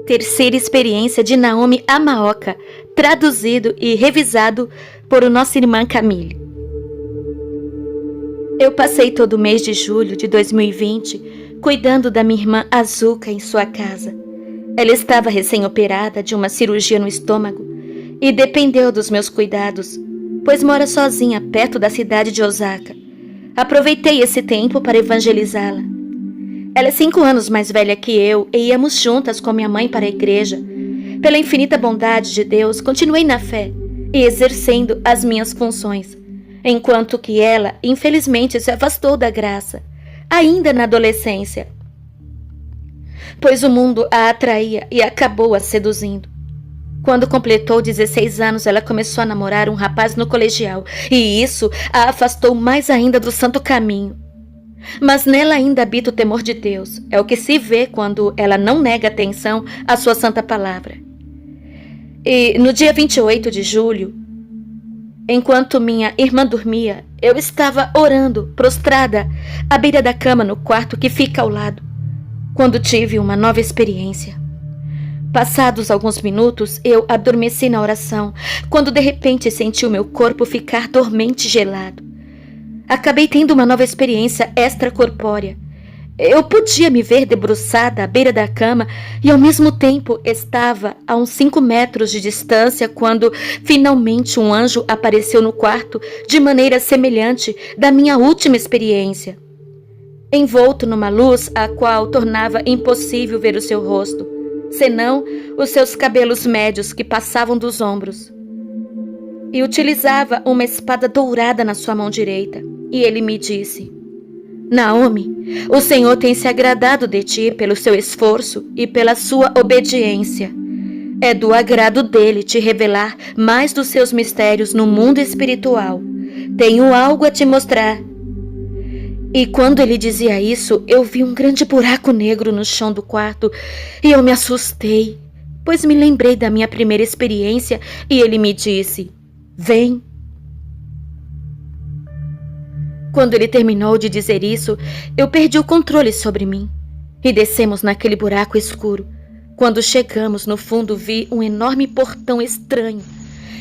Terceira experiência de Naomi Amaoka, traduzido e revisado por nossa irmã Camille. Eu passei todo o mês de julho de 2020 cuidando da minha irmã Azuka em sua casa. Ela estava recém-operada de uma cirurgia no estômago e dependeu dos meus cuidados, pois mora sozinha perto da cidade de Osaka. Aproveitei esse tempo para evangelizá-la. Ela é 5 anos mais velha que eu e íamos juntas com minha mãe para a igreja. Pela infinita bondade de Deus, continuei na fé e exercendo as minhas funções, enquanto que ela, infelizmente, se afastou da graça, ainda na adolescência, pois o mundo a atraía e acabou a seduzindo. Quando completou 16 anos, ela começou a namorar um rapaz no colegial, e isso a afastou mais ainda do santo caminho. Mas nela ainda habita o temor de Deus. É o que se vê quando ela não nega atenção à sua santa palavra. E no dia 28 de julho, enquanto minha irmã dormia, eu estava orando, prostrada, à beira da cama no quarto que fica ao lado, quando tive uma nova experiência. Passados alguns minutos, eu adormeci na oração, quando de repente senti o meu corpo ficar dormente e gelado. Acabei tendo uma nova experiência extracorpórea. Eu podia me ver debruçada à beira da cama e ao mesmo tempo estava a uns 5 metros de distância quando finalmente um anjo apareceu no quarto de maneira semelhante da minha última experiência, envolto numa luz a qual tornava impossível ver o seu rosto, senão os seus cabelos médios que passavam dos ombros. E utilizava uma espada dourada na sua mão direita. E ele me disse: Naomi, o Senhor tem se agradado de ti pelo seu esforço e pela sua obediência. É do agrado dele te revelar mais dos seus mistérios no mundo espiritual. Tenho algo a te mostrar. E quando ele dizia isso, eu vi um grande buraco negro no chão do quarto e eu me assustei, pois me lembrei da minha primeira experiência e ele me disse: Vem. Quando ele terminou de dizer isso, eu perdi o controle sobre mim e descemos naquele buraco escuro. Quando chegamos no fundo, vi um enorme portão estranho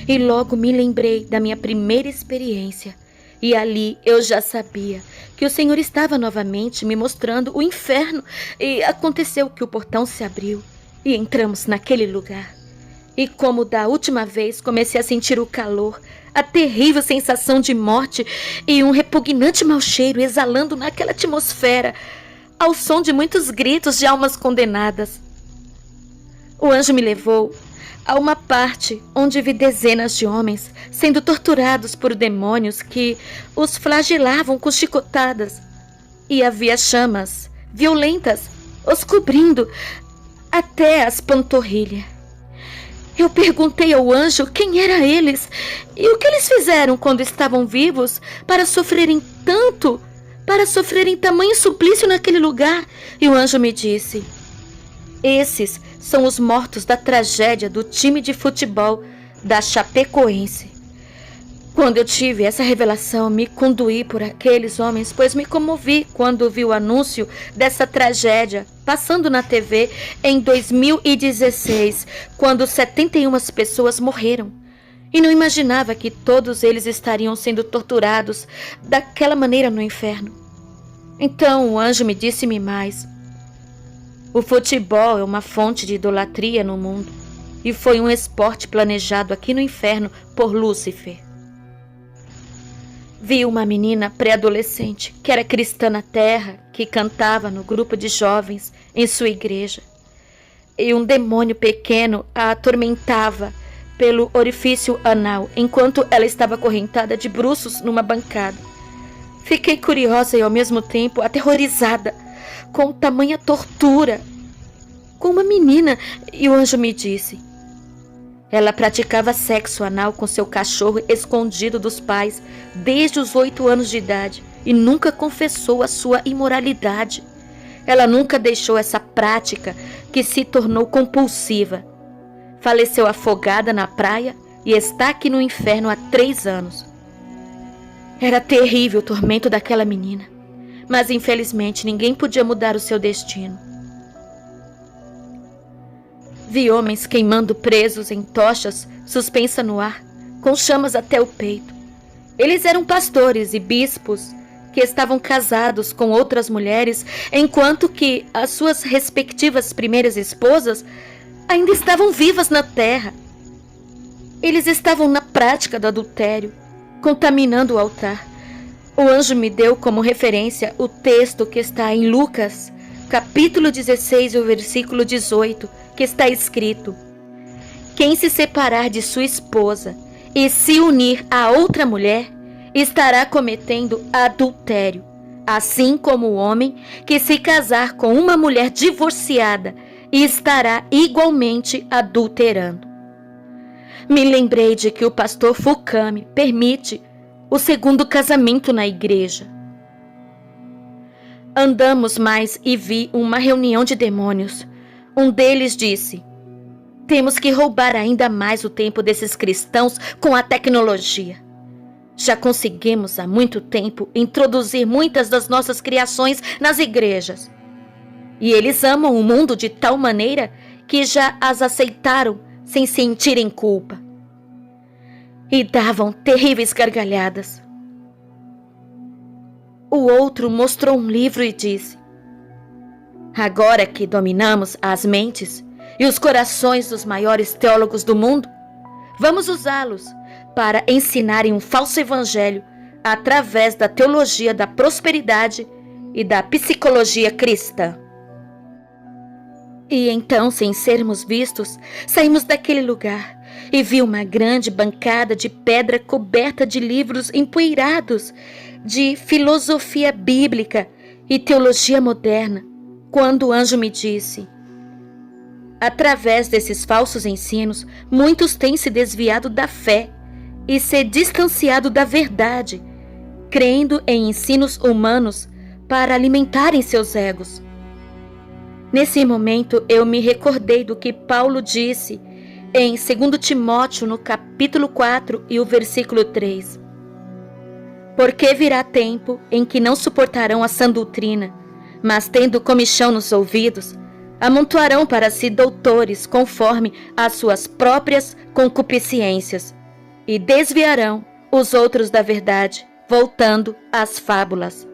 e logo me lembrei da minha primeira experiência. E ali eu já sabia que o Senhor estava novamente me mostrando o inferno e aconteceu que o portão se abriu e entramos naquele lugar. E como da última vez, comecei a sentir o calor, a terrível sensação de morte e um repugnante mau cheiro exalando naquela atmosfera, ao som de muitos gritos de almas condenadas. O anjo me levou a uma parte onde vi dezenas de homens sendo torturados por demônios que os flagelavam com chicotadas. E havia chamas violentas os cobrindo até as panturrilhas. Eu perguntei ao anjo quem eram eles e o que eles fizeram quando estavam vivos para sofrerem tanto, para sofrerem tamanho suplício naquele lugar. E o anjo me disse: esses são os mortos da tragédia do time de futebol da Chapecoense. Quando eu tive essa revelação, me conduí por aqueles homens, pois me comovi quando vi o anúncio dessa tragédia passando na TV em 2016, quando 71 pessoas morreram. E não imaginava que todos eles estariam sendo torturados daquela maneira no inferno. Então o anjo me disse-me mais: o futebol é uma fonte de idolatria no mundo e foi um esporte planejado aqui no inferno por Lúcifer. Vi uma menina pré-adolescente que era cristã na terra, que cantava no grupo de jovens em sua igreja. E um demônio pequeno a atormentava pelo orifício anal, enquanto ela estava acorrentada de bruços numa bancada. Fiquei curiosa e ao mesmo tempo aterrorizada com tamanha tortura com uma menina, e o anjo me disse: ela praticava sexo anal com seu cachorro escondido dos pais desde os 8 anos de idade e nunca confessou a sua imoralidade. Ela nunca deixou essa prática que se tornou compulsiva. Faleceu afogada na praia e está aqui no inferno há 3 anos. Era terrível o tormento daquela menina, mas infelizmente ninguém podia mudar o seu destino. Vi homens queimando presos em tochas suspensa no ar, com chamas até o peito. Eles eram pastores e bispos que estavam casados com outras mulheres, enquanto que as suas respectivas primeiras esposas ainda estavam vivas na terra. Eles estavam na prática do adultério, contaminando o altar. O anjo me deu como referência o texto que está em Lucas, capítulo 16, o versículo 18, que está escrito: quem se separar de sua esposa e se unir a outra mulher, estará cometendo adultério, assim como o homem que se casar com uma mulher divorciada estará igualmente adulterando. Me lembrei de que o pastor Fukami permite o segundo casamento na igreja. Andamos mais e vi uma reunião de demônios. Um deles disse: temos que roubar ainda mais o tempo desses cristãos com a tecnologia. Já conseguimos há muito tempo introduzir muitas das nossas criações nas igrejas. E eles amam o mundo de tal maneira que já as aceitaram sem sentirem culpa. E davam terríveis gargalhadas. O outro mostrou um livro e disse: agora que dominamos as mentes e os corações dos maiores teólogos do mundo, vamos usá-los para ensinarem um falso evangelho através da teologia da prosperidade e da psicologia cristã. E então, sem sermos vistos, saímos daquele lugar e vi uma grande bancada de pedra coberta de livros empoeirados de filosofia bíblica e teologia moderna, quando o anjo me disse: através desses falsos ensinos, muitos têm se desviado da fé e se distanciado da verdade, crendo em ensinos humanos para alimentarem seus egos. Nesse momento, eu me recordei do que Paulo disse em 2 Timóteo, no capítulo 4 e o versículo 3. Porque virá tempo em que não suportarão a sã doutrina, mas tendo comichão nos ouvidos, amontoarão para si doutores conforme as suas próprias concupiscências, e desviarão os outros da verdade, voltando às fábulas.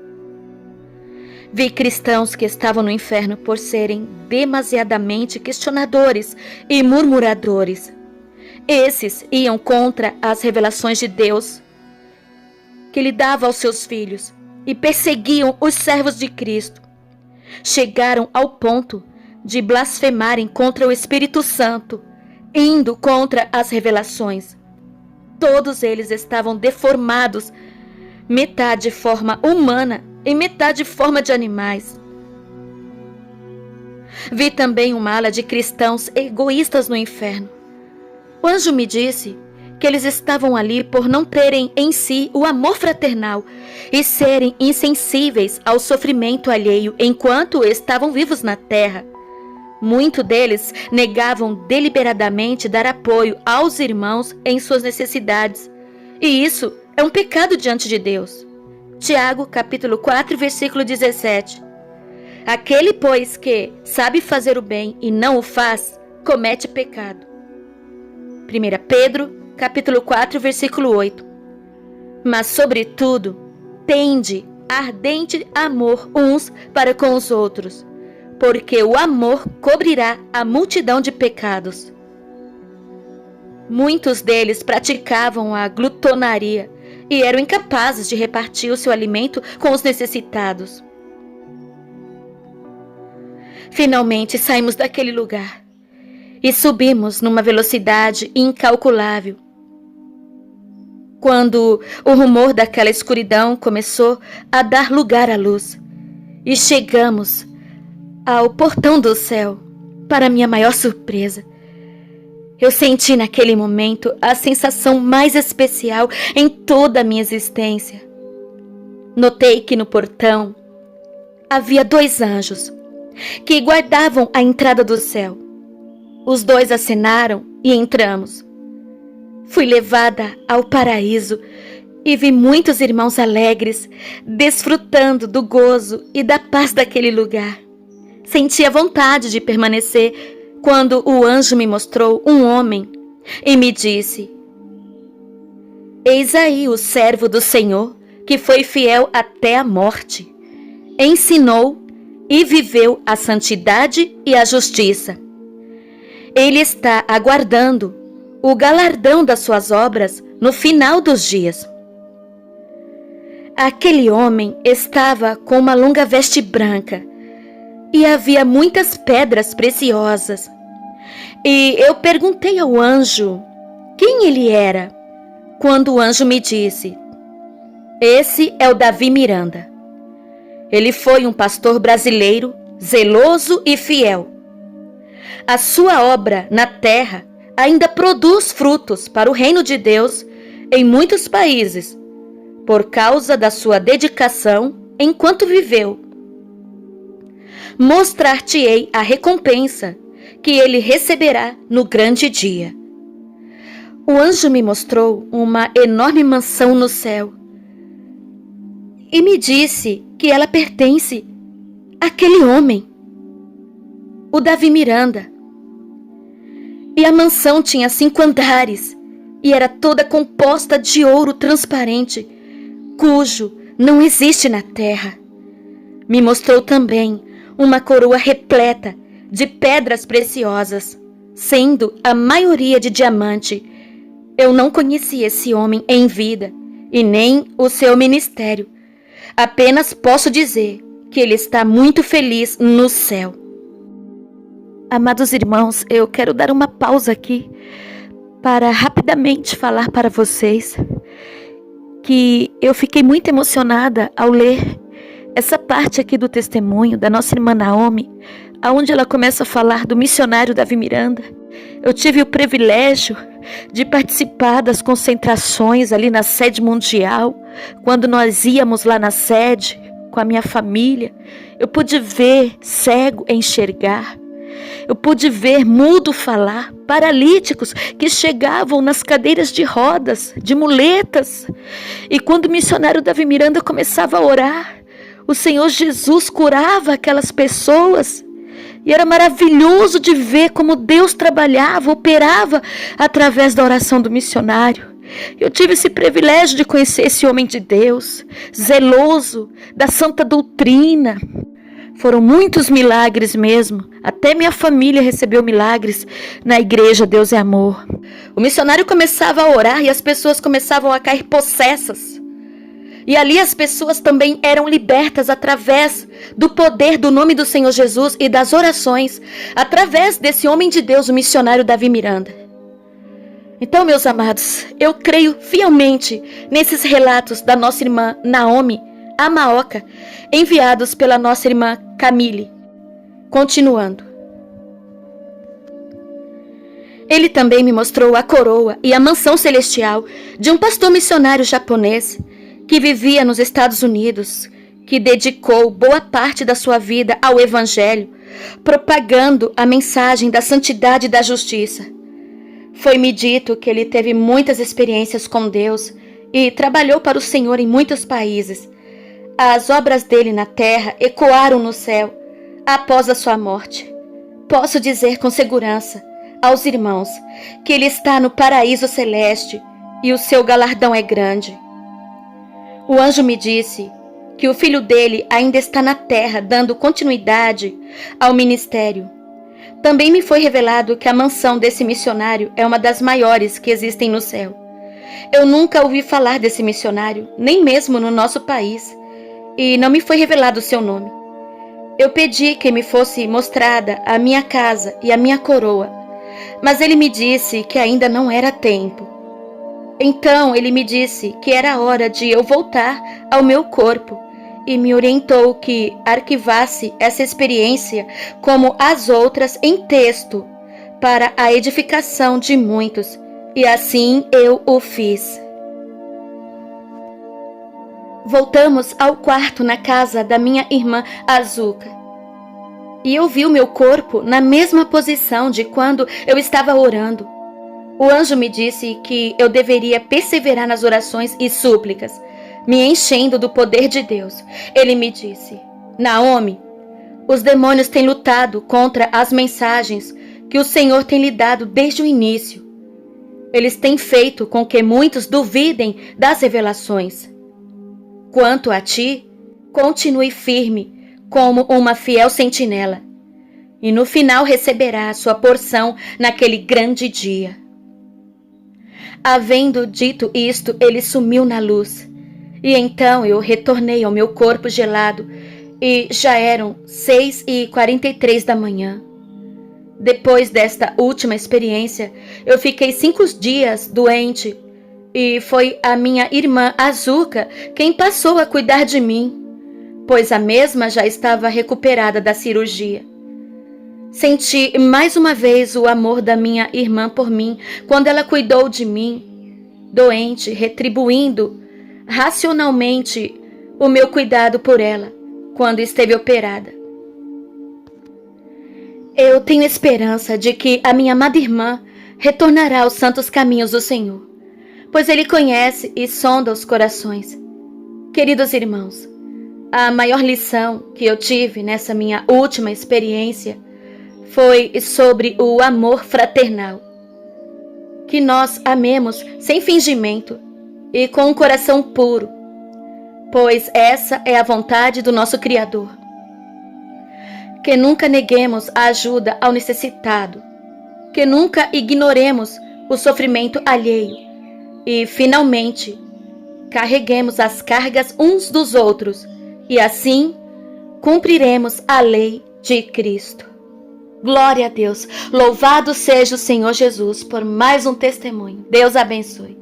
Vi cristãos que estavam no inferno por serem demasiadamente questionadores e murmuradores. Esses iam contra as revelações de Deus que Ele dava aos seus filhos e perseguiam os servos de Cristo. Chegaram ao ponto de blasfemarem contra o Espírito Santo, indo contra as revelações. Todos eles estavam deformados, metade de forma humana e metade de forma de animais. Vi também uma ala de cristãos egoístas no inferno. O anjo me disse que eles estavam ali por não terem em si o amor fraternal e serem insensíveis ao sofrimento alheio enquanto estavam vivos na terra. Muitos deles negavam deliberadamente dar apoio aos irmãos em suas necessidades, e isso é um pecado diante de Deus. Tiago, capítulo 4, versículo 17. Aquele, pois, que sabe fazer o bem e não o faz, comete pecado. 1 Pedro, capítulo 4, versículo 8. Mas, sobretudo, tende ardente amor uns para com os outros, porque o amor cobrirá a multidão de pecados. Muitos deles praticavam a glutonaria e eram incapazes de repartir o seu alimento com os necessitados. Finalmente saímos daquele lugar e subimos numa velocidade incalculável. Quando o rumor daquela escuridão começou a dar lugar à luz, e chegamos ao portão do céu, para minha maior surpresa, eu senti naquele momento a sensação mais especial em toda a minha existência. Notei que no portão havia 2 anjos que guardavam a entrada do céu. Os 2 acenaram e entramos. Fui levada ao paraíso e vi muitos irmãos alegres, desfrutando do gozo e da paz daquele lugar. Senti a vontade de permanecer quando o anjo me mostrou um homem e me disse: eis aí o servo do Senhor, que foi fiel até a morte, ensinou e viveu a santidade e a justiça. Ele está aguardando o galardão das suas obras no final dos dias. Aquele homem estava com uma longa veste branca e havia muitas pedras preciosas. E eu perguntei ao anjo quem ele era, quando o anjo me disse: esse é o Davi Miranda. Ele foi um pastor brasileiro, zeloso e fiel. A sua obra na terra ainda produz frutos para o reino de Deus em muitos países, por causa da sua dedicação enquanto viveu. Mostrar-te-ei a recompensa que ele receberá no grande dia. O anjo me mostrou uma enorme mansão no céu e me disse que ela pertence àquele homem, o Davi Miranda. E a mansão tinha 5 andares e era toda composta de ouro transparente, cujo não existe na terra. Me mostrou também uma coroa repleta de pedras preciosas, sendo a maioria de diamante. Eu não conheci esse homem em vida e nem o seu ministério. Apenas posso dizer que ele está muito feliz no céu. Amados irmãos, eu quero dar uma pausa aqui para rapidamente falar para vocês que eu fiquei muito emocionada ao ler essa parte aqui do testemunho da nossa irmã Naomi, onde ela começa a falar do missionário Davi Miranda. Eu tive o privilégio de participar das concentrações ali na sede mundial. Quando nós íamos lá na sede com a minha família, eu pude ver cego enxergar. Eu pude ver mudo falar, paralíticos que chegavam nas cadeiras de rodas, de muletas. E quando o missionário Davi Miranda começava a orar, o Senhor Jesus curava aquelas pessoas. E era maravilhoso de ver como Deus trabalhava, operava através da oração do missionário. Eu tive esse privilégio de conhecer esse homem de Deus, zeloso da santa doutrina. Foram muitos milagres mesmo. Até minha família recebeu milagres na igreja Deus é Amor. O missionário começava a orar e as pessoas começavam a cair possessas. E ali as pessoas também eram libertas através do poder do nome do Senhor Jesus e das orações, através desse homem de Deus, o missionário Davi Miranda. Então, meus amados, eu creio fielmente nesses relatos da nossa irmã Naomi Amaoka, enviados pela nossa irmã Camille. Continuando. Ele também me mostrou a coroa e a mansão celestial de um pastor missionário japonês que vivia nos Estados Unidos, que dedicou boa parte da sua vida ao Evangelho, propagando a mensagem da santidade e da justiça. Foi-me dito que ele teve muitas experiências com Deus e trabalhou para o Senhor em muitos países. As obras dele na terra ecoaram no céu após a sua morte. Posso dizer com segurança aos irmãos que ele está no paraíso celeste e o seu galardão é grande. O anjo me disse que o filho dele ainda está na terra dando continuidade ao ministério. Também me foi revelado que a mansão desse missionário é uma das maiores que existem no céu. Eu nunca ouvi falar desse missionário, nem mesmo no nosso país, e não me foi revelado o seu nome. Eu pedi que me fosse mostrada a minha casa e a minha coroa, mas ele me disse que ainda não era tempo. Então ele me disse que era hora de eu voltar ao meu corpo e me orientou que arquivasse essa experiência como as outras em texto para a edificação de muitos, e assim eu o fiz. Voltamos ao quarto na casa da minha irmã Azuka. E eu vi o meu corpo na mesma posição de quando eu estava orando. O anjo me disse que eu deveria perseverar nas orações e súplicas, me enchendo do poder de Deus. Ele me disse: Naomi, os demônios têm lutado contra as mensagens que o Senhor tem lhe dado desde o início. Eles têm feito com que muitos duvidem das revelações. Quanto a ti, continue firme como uma fiel sentinela, e no final receberá a sua porção naquele grande dia. Havendo dito isto, ele sumiu na luz, e então eu retornei ao meu corpo gelado, e já eram 6h43 da manhã. Depois desta última experiência, eu fiquei 5 dias doente, e foi a minha irmã Azuka quem passou a cuidar de mim, pois a mesma já estava recuperada da cirurgia. Senti mais uma vez o amor da minha irmã por mim quando ela cuidou de mim, doente, retribuindo racionalmente o meu cuidado por ela quando esteve operada. Eu tenho esperança de que a minha amada irmã retornará aos santos caminhos do Senhor, pois Ele conhece e sonda os corações. Queridos irmãos, a maior lição que eu tive nessa minha última experiência foi sobre o amor fraternal. Que nós amemos sem fingimento e com um coração puro, pois essa é a vontade do nosso Criador. Que nunca neguemos a ajuda ao necessitado, que nunca ignoremos o sofrimento alheio e, finalmente, carreguemos as cargas uns dos outros e assim cumpriremos a lei de Cristo. Glória a Deus, louvado seja o Senhor Jesus por mais um testemunho. Deus abençoe.